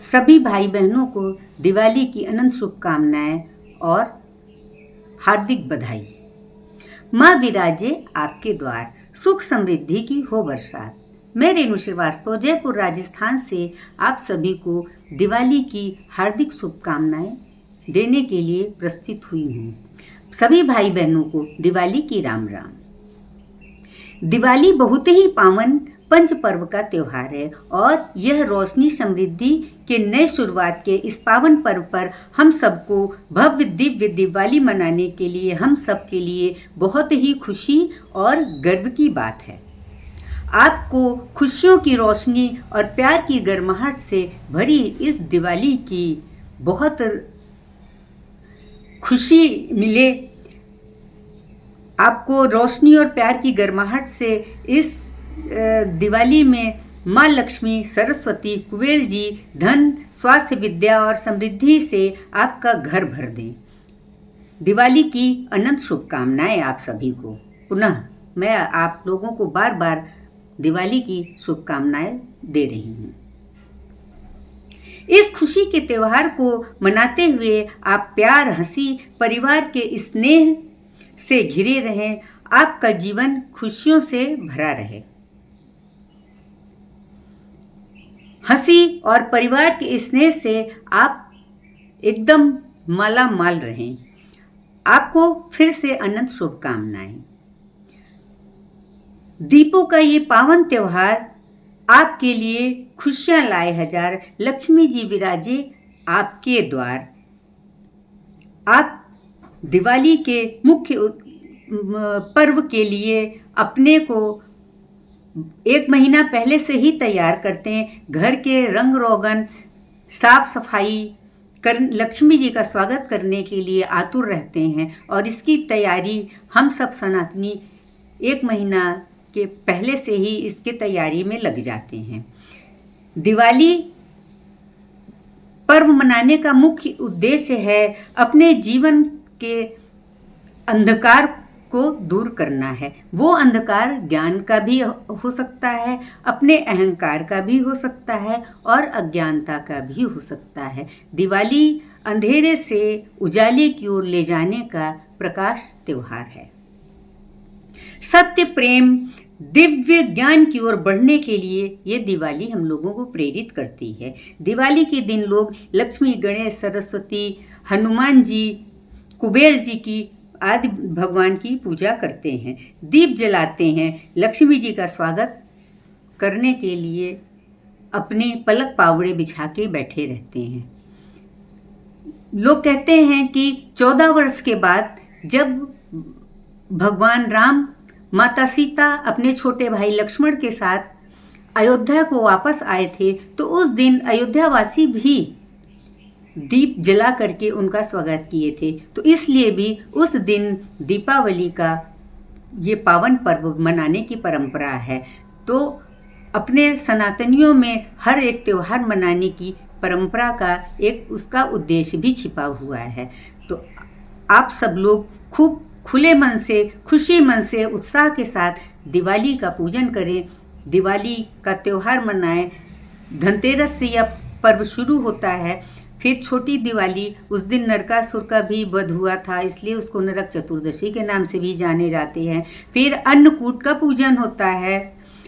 सभी भाई बहनों को दिवाली की अनंत शुभकामनाएं और हार्दिक बधाई। माँ विराजे आपके द्वार, सुख समृद्धि की हो बरसात। मैं रेणु श्रीवास्तव जयपुर राजस्थान से आप सभी को दिवाली की हार्दिक शुभकामनाएं देने के लिए प्रस्तुत हुई हूँ। सभी भाई बहनों को दिवाली की राम राम। दिवाली बहुत ही पावन पंच पर्व का त्योहार है और यह रोशनी समृद्धि के नए शुरुआत के इस पावन पर्व पर हम सबको भव्य दिव्य दिवाली मनाने के लिए हम सब के लिए बहुत ही खुशी और गर्व की बात है। आपको खुशियों की रोशनी और प्यार की गर्माहट से भरी इस दिवाली की बहुत खुशी मिले। आपको रोशनी और प्यार की गर्माहट से इस दिवाली में माँ लक्ष्मी, सरस्वती, कुबेर जी धन, स्वास्थ्य, विद्या और समृद्धि से आपका घर भर दें। दिवाली की अनंत शुभकामनाएं आप सभी को। पुनः मैं आप लोगों को बार बार दिवाली की शुभकामनाएं दे रही हूँ। इस खुशी के त्योहार को मनाते हुए आप प्यार, हंसी, परिवार के स्नेह से घिरे रहें। आपका जीवन खुशियों से भरा रहे। हंसी और परिवार के स्नेह से आप एकदम माला माल रहें। आपको फिर से अनंत शुभकामनाएं। दीपों का ये पावन त्योहार आपके लिए खुशियां लाए हजार। लक्ष्मी जी विराजे आपके द्वार। आप दिवाली के मुख्य पर्व के लिए अपने को एक महीना पहले से ही तैयार करते हैं। घर के रंग रोगन, साफ सफाई कर लक्ष्मी जी का स्वागत करने के लिए आतुर रहते हैं और इसकी तैयारी हम सब सनातनी एक महीना के पहले से ही इसके तैयारी में लग जाते हैं। दिवाली पर्व मनाने का मुख्य उद्देश्य है अपने जीवन के अंधकार को दूर करना है। वो अंधकार ज्ञान का भी हो सकता है, अपने अहंकार का भी हो सकता है और अज्ञानता का भी हो सकता है। दिवाली अंधेरे से उजाले की ओर ले जाने का प्रकाश त्योहार है। सत्य, प्रेम, दिव्य ज्ञान की ओर बढ़ने के लिए ये दिवाली हम लोगों को प्रेरित करती है। दिवाली के दिन लोग लक्ष्मी, गणेश, सरस्वती, हनुमान जी, कुबेर जी की आदि भगवान की पूजा करते हैं, दीप जलाते हैं। लक्ष्मी जी का स्वागत करने के लिए अपने पलक पावड़े बिछा के बैठे रहते हैं। लोग कहते हैं कि 14 वर्ष के बाद जब भगवान राम, माता सीता अपने छोटे भाई लक्ष्मण के साथ अयोध्या को वापस आए थे तो उस दिन अयोध्यावासी भी दीप जला करके उनका स्वागत किए थे। तो इसलिए भी उस दिन दीपावली का ये पावन पर्व मनाने की परंपरा है। तो अपने सनातनियों में हर एक त्योहार मनाने की परंपरा का एक उसका उद्देश्य भी छिपा हुआ है। तो आप सब लोग खूब खुले मन से, खुशी मन से, उत्साह के साथ दिवाली का पूजन करें, दिवाली का त्योहार मनाएं। धनतेरस से यह पर्व शुरू होता है। फिर छोटी दिवाली, उस दिन नरकासुर का भी वध हुआ था, इसलिए उसको नरक चतुर्दशी के नाम से भी जाने जाते हैं। फिर अन्नकूट का पूजन होता है।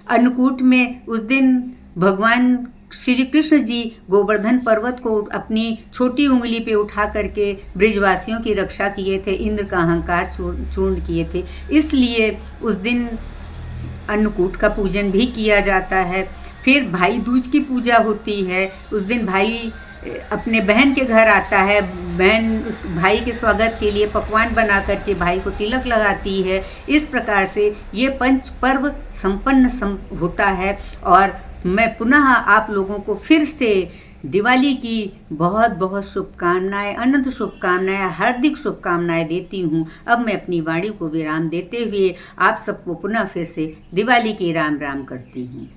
अन्नकूट में उस दिन भगवान श्री कृष्ण जी गोवर्धन पर्वत को अपनी छोटी उंगली पे उठा करके ब्रिजवासियों की रक्षा किए थे, इंद्र का अहंकार चूर्ण किए थे। इसलिए उस दिन अन्नकूट का पूजन भी किया जाता है। फिर भाई दूज की पूजा होती है। उस दिन भाई अपने बहन के घर आता है। बहन उस भाई के स्वागत के लिए पकवान बना करके भाई को तिलक लगाती है। इस प्रकार से ये पंच पर्व संपन्न होता है। और मैं पुनः आप लोगों को फिर से दिवाली की बहुत बहुत शुभकामनाएं, अनंत शुभकामनाएं, हार्दिक शुभकामनाएं देती हूँ। अब मैं अपनी वाणी को विराम देते हुए आप सबको पुनः फिर से दिवाली की राम राम करती हूँ।